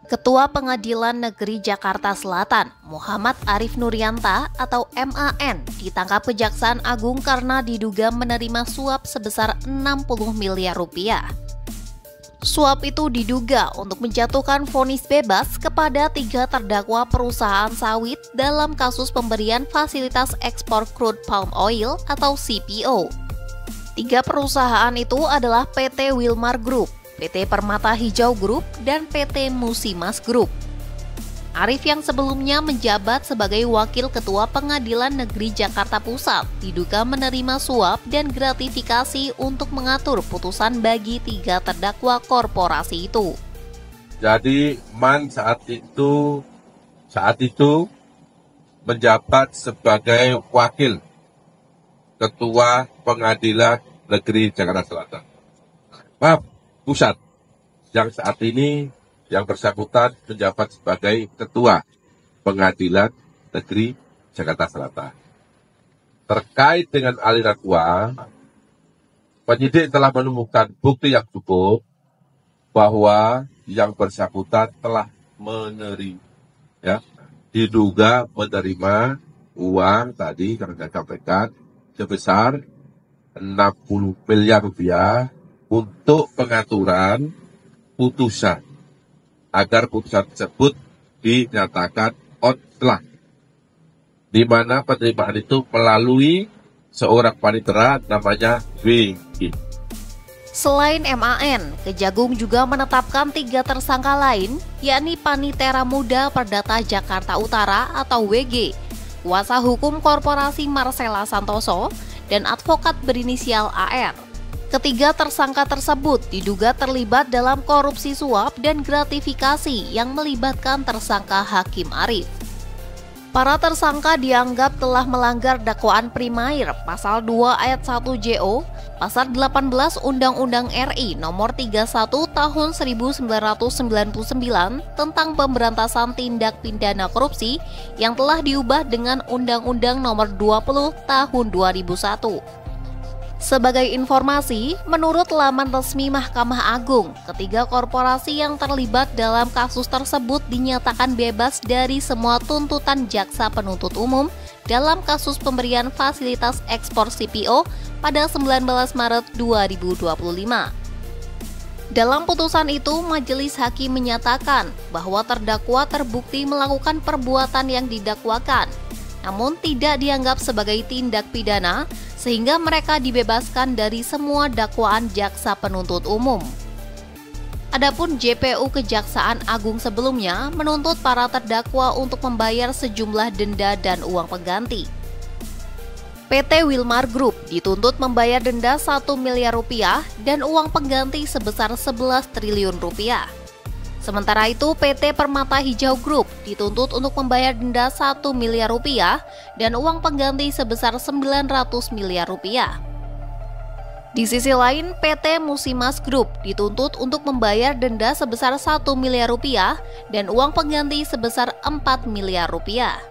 Ketua Pengadilan Negeri Jakarta Selatan, Muhammad Arif Nurianta atau MAN, ditangkap Kejaksaan Agung karena diduga menerima suap sebesar 60 miliar rupiah. Suap itu diduga untuk menjatuhkan vonis bebas kepada 3 terdakwa perusahaan sawit dalam kasus pemberian fasilitas ekspor crude palm oil atau CPO. 3 perusahaan itu adalah PT Wilmar Group, PT Permata Hijau Group, dan PT Musimas Group. Arif yang sebelumnya menjabat sebagai Wakil Ketua Pengadilan Negeri Jakarta Pusat diduga menerima suap dan gratifikasi untuk mengatur putusan bagi 3 terdakwa korporasi itu. Jadi MAN saat itu menjabat sebagai Wakil Ketua Pengadilan Negeri Jakarta Selatan. Pusat, yang saat ini yang bersangkutan menjabat sebagai Ketua Pengadilan Negeri Jakarta Selatan. Terkait dengan aliran uang, penyidik telah menemukan bukti yang cukup bahwa yang bersangkutan telah diduga menerima uang tadi karena sampaikan sebesar 60 miliar rupiah untuk pengaturan putusan, agar putusan tersebut dinyatakan on-telah, di mana penerimaan itu melalui seorang panitera namanya WG. Selain MAN, Kejagung juga menetapkan 3 tersangka lain, yakni Panitera Muda Perdata Jakarta Utara atau WG, kuasa hukum korporasi Marcella Santoso, dan advokat berinisial AR. Ketiga tersangka tersebut diduga terlibat dalam korupsi suap dan gratifikasi yang melibatkan tersangka Hakim Arif. Para tersangka dianggap telah melanggar dakwaan primair pasal 2 ayat 1 JO, pasal 18 Undang-Undang RI nomor 31 tahun 1999 tentang pemberantasan tindak pidana korupsi yang telah diubah dengan Undang-Undang nomor 20 tahun 2001. Sebagai informasi, menurut laman resmi Mahkamah Agung, ketiga korporasi yang terlibat dalam kasus tersebut dinyatakan bebas dari semua tuntutan jaksa penuntut umum dalam kasus pemberian fasilitas ekspor CPO pada 19 Maret 2025. Dalam putusan itu, majelis hakim menyatakan bahwa terdakwa terbukti melakukan perbuatan yang didakwakan, namun tidak dianggap sebagai tindak pidana, sehingga mereka dibebaskan dari semua dakwaan jaksa penuntut umum. Adapun JPU Kejaksaan Agung sebelumnya menuntut para terdakwa untuk membayar sejumlah denda dan uang pengganti. PT Wilmar Group dituntut membayar denda 1 miliar rupiah dan uang pengganti sebesar 11 triliun rupiah. Sementara itu, PT Permata Hijau Group dituntut untuk membayar denda 1 miliar rupiah dan uang pengganti sebesar 900 miliar rupiah. Di sisi lain, PT Musimas Group dituntut untuk membayar denda sebesar 1 miliar rupiah dan uang pengganti sebesar 4 miliar rupiah.